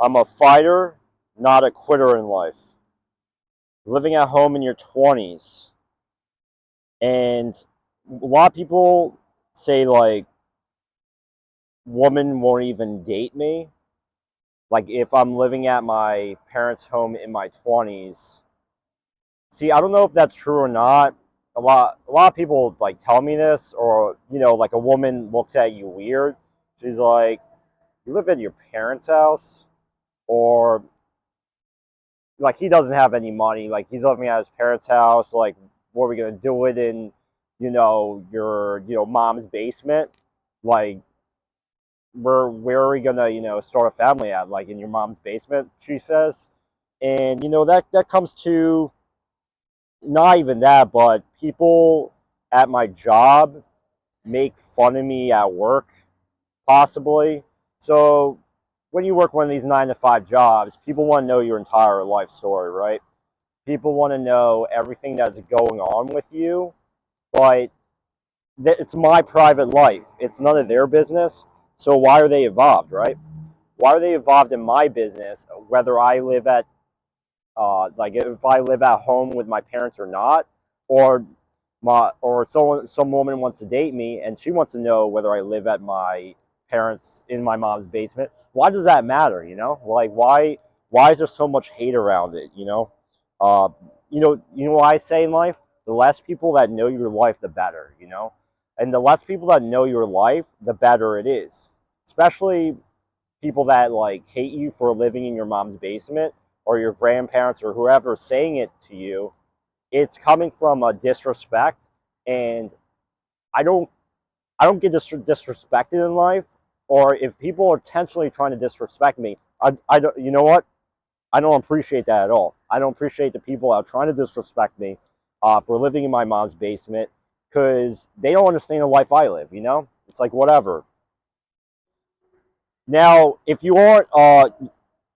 I'm a fighter, not a quitter in life. Living at home in your 20s. And a lot of people say, like, women won't even date me. Like, if I'm living at my parents' home in my 20s. See, I don't know if that's true or not. A lot of people like tell me this, or like a woman looks at you weird. She's like, "You live at your parents' house?" Or like, he doesn't have any money, like he's living at his parents' house, like, what are we gonna do it in, your mom's basement? Like, where are we gonna start a family at? Like, in your mom's basement, she says. And that comes to, not even that, but people at my job make fun of me at work, possibly. So when you work one of these 9 to 5 jobs, people want to know your entire life story, right? People want to know everything that's going on with you, but it's my private life. It's none of their business. So why are they involved, right? Why are they involved in my business, whether I live at, like, if I live at home with my parents or not, or some woman wants to date me and she wants to know whether I live at my parents in my mom's basement. Why does that matter? Like, why is there so much hate around it? Uh, what I say in life: the less people that know your life, the better. And the less people that know your life, the better it is. Especially people that like hate you for living in your mom's basement, or your grandparents or whoever saying it to you. It's coming from a disrespect, and I don't I don't get disrespected in life. Or if people are intentionally trying to disrespect me, I don't, you know what? I don't appreciate that at all. I don't appreciate the people that are trying to disrespect me, for living in my mom's basement, because they don't understand the life I live. It's like, whatever. Now, if you want,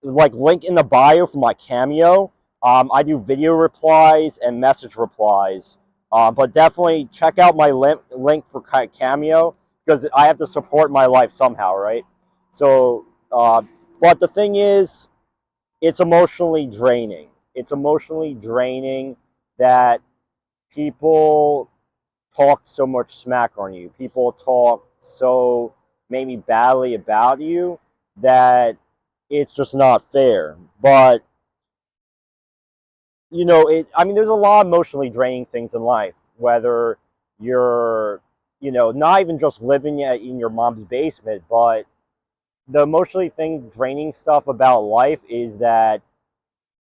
like, link in the bio for my Cameo, I do video replies and message replies. But definitely check out my link for Cameo, because I have to support my life somehow, right? So, but the thing is, it's emotionally draining. It's emotionally draining that people talk so much smack on you. People talk so maybe badly about you, that it's just not fair. But I mean, there's a lot of emotionally draining things in life. Whether you're, not even just living in your mom's basement, but the emotionally draining stuff about life is that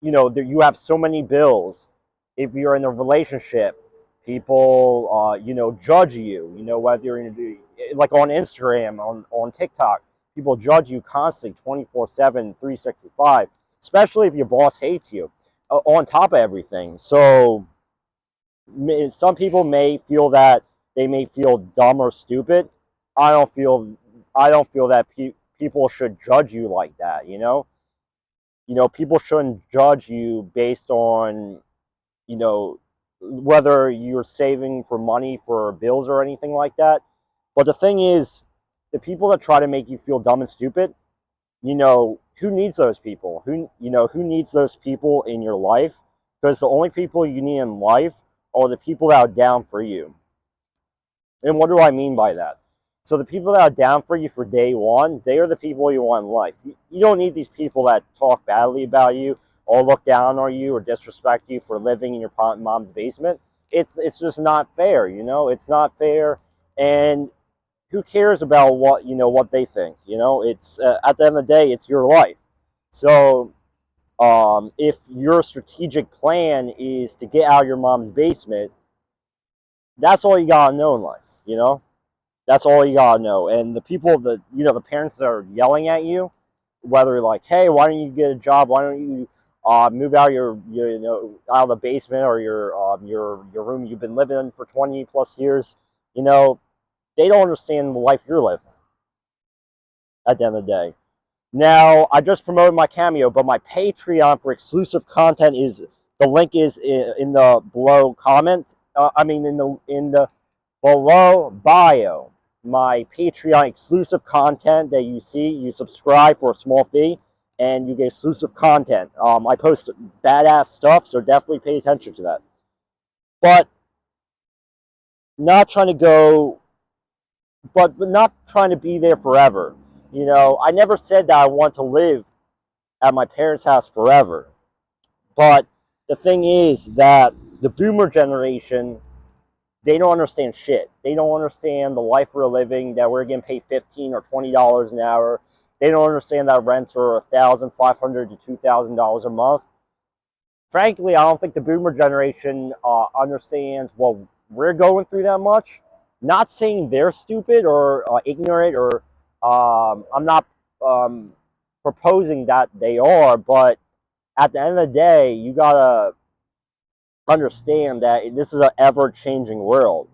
you have so many bills. If you're in a relationship, people judge you. Whether you're like on Instagram, on TikTok, people judge you constantly, 24/7, 365. Especially if your boss hates you, on top of everything. So some people may feel that they may feel dumb or stupid. I don't feel I don't feel that people should judge you like that. People shouldn't judge you based on, you know, whether you're saving for money for bills or anything like that. But the thing is, the people that try to make you feel dumb and stupid, who needs those people? Who needs those people in your life? Because the only people you need in life are the people that are down for you. And what do I mean by that? So the people that are down for you for day one, they are the people you want in life. You don't need these people that talk badly about you, or look down on you, or disrespect you for living in your mom's basement. It's just not fair. It's not fair. And who cares about what they think? It's, at the end of the day, it's your life. So, if your strategic plan is to get out of your mom's basement, that's all you gotta know in life. That's all you gotta know. And the people that, the parents that are yelling at you, whether like, hey, why don't you get a job? Why don't you move out of out of the basement, or your room you've been living in for 20 plus years? They don't understand the life you're living. At the end of the day. Now, I just promoted my Cameo, but my Patreon for exclusive content is, the link is in the below comment. I mean, in the below bio. My Patreon exclusive content that you see, you subscribe for a small fee, and you get exclusive content. I post badass stuff, so definitely pay attention to that. But not trying to go, but not trying to be there forever. You know, I never said that I want to live at my parents' house forever. But the thing is that the boomer generation, they don't understand shit. They don't understand the life we're living, that we're getting paid $15 or $20 an hour. They don't understand that rents are $1,500 to $2,000 a month. Frankly, I don't think the boomer generation understands what we're going through that much. Not saying they're stupid or ignorant, or I'm not proposing that they are, but at the end of the day, you gotta understand that this is an ever-changing world,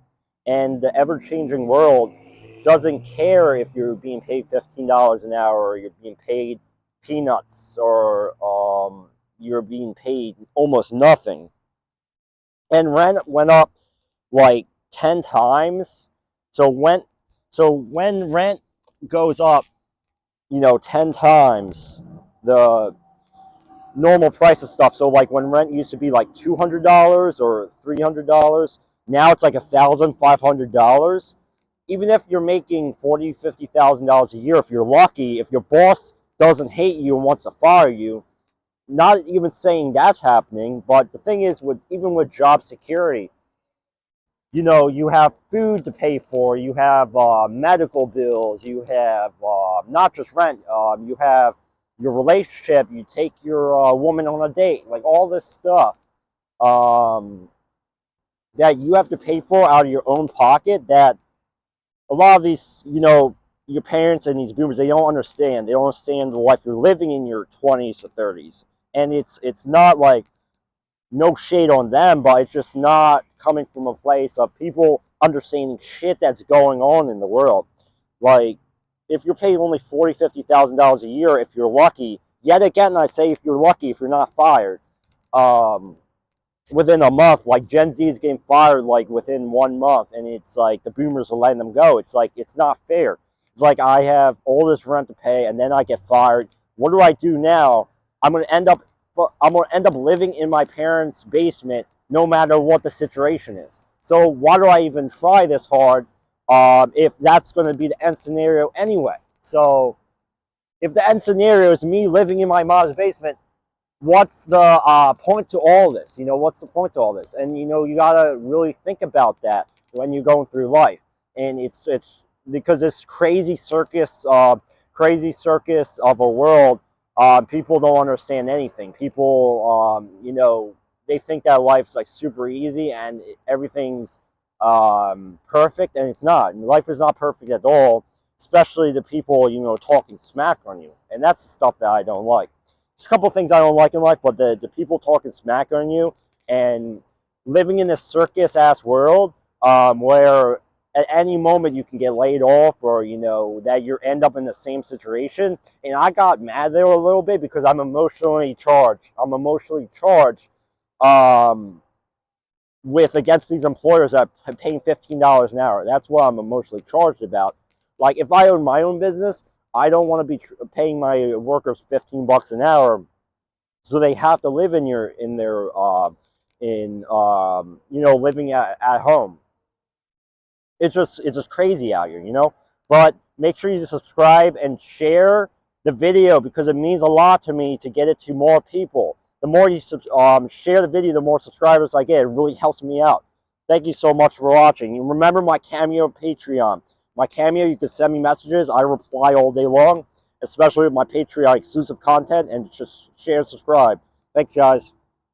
and the ever-changing world doesn't care if you're being paid $15 an hour, or you're being paid peanuts, or you're being paid almost nothing. And rent went up like 10 times. So when rent goes up, 10 times the normal price of stuff. So like when rent used to be like $200 or $300, now it's like $1,500. Even if you're making $40,000-$50,000 a year, if you're lucky, if your boss doesn't hate you and wants to fire you, not even saying that's happening, but the thing is, even with job security, you have food to pay for, you have medical bills, you have not just rent, you have your relationship, you take your woman on a date, like all this stuff um, that you have to pay for out of your own pocket, that a lot of these, your parents and these boomers, they don't understand. They don't understand the life you're living in your 20s to 30s. And it's not like, no shade on them, but it's just not coming from a place of people understanding shit that's going on in the world. Like, if you're paid only $40,000-$50,000 a year, if you're lucky, yet again, I say if you're lucky, if you're not fired, um, within a month, like Gen Z is getting fired like within 1 month, and it's like the boomers are letting them go. It's like, it's not fair. It's like, I have all this rent to pay, and then I get fired. What do I do now? I'm gonna end up living in my parents' basement, no matter what the situation is. So why do I even try this hard if that's going to be the end scenario anyway? So if the end scenario is me living in my mom's basement, what's the point to all this? What's the point to all this? And you gotta really think about that when you're going through life. And it's because this crazy circus of a world. People don't understand anything. People, they think that life's like super easy and everything's perfect, and it's not. And life is not perfect at all, especially the people, talking smack on you. And that's the stuff that I don't like. There's a couple of things I don't like in life, but the people talking smack on you and living in this circus-ass world where at any moment you can get laid off, or that you end up in the same situation. And I got mad there a little bit because I'm emotionally charged. Um, with against these employers that are paying $15 an hour. That's what I'm emotionally charged about. Like, if I own my own business, I don't want to be paying my workers $15 an hour, so they have to live living at home. It's just crazy out here. But make sure you subscribe and share the video, because it means a lot to me to get it to more people. The more you share the video, the more subscribers I get. It really helps me out. Thank you so much for watching. And remember my Cameo Patreon. My Cameo, you can send me messages. I reply all day long, especially with my Patreon exclusive content. And just share and subscribe. Thanks, guys.